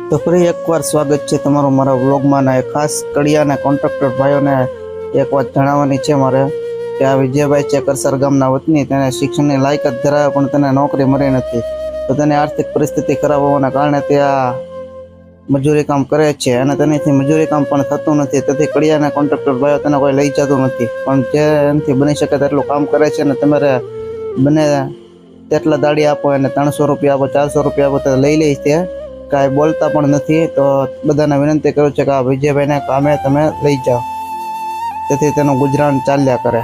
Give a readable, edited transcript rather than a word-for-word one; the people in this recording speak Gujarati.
તો ફરી એકવાર સ્વાગત છે તમારું મારા વ્લોગમાં. ને ખાસ કડિયાના કોન્ટ્રાક્ટર ભાઈઓને એક વાત જણાવવાની છે મારે કે આ વિજયભાઈ છે કરસર ગામના વતની, તેને શિક્ષણની લાયકાત ધરાવે પણ તેને નોકરી મળી નથી. તો તેની આર્થિક પરિસ્થિતિ ખરાબ હોવાના કારણે તે આ મજૂરી કામ કરે છે અને તેનાથી મજૂરી કામ પણ થતું નથી. તેથી કડિયાના કોન્ટ્રાક્ટર ભાઈઓ તેને કોઈ લઈ જતું નથી, પણ જે એનાથી બની શકે તેટલું કામ કરે છે. અને તમારે બને તેટલા દાડી આપો, એને 300 રૂપિયા આપો, 400 રૂપિયા આપો, તો લઈ લે છે. કાંઈ બોલતા પણ નથી. તો બધાને વિનંતી કરું છે કે આ વિજયભાઈને કામે તમે લઈ જાઓ, તેથી તેનું ગુજરાન ચાલ્યા કરે.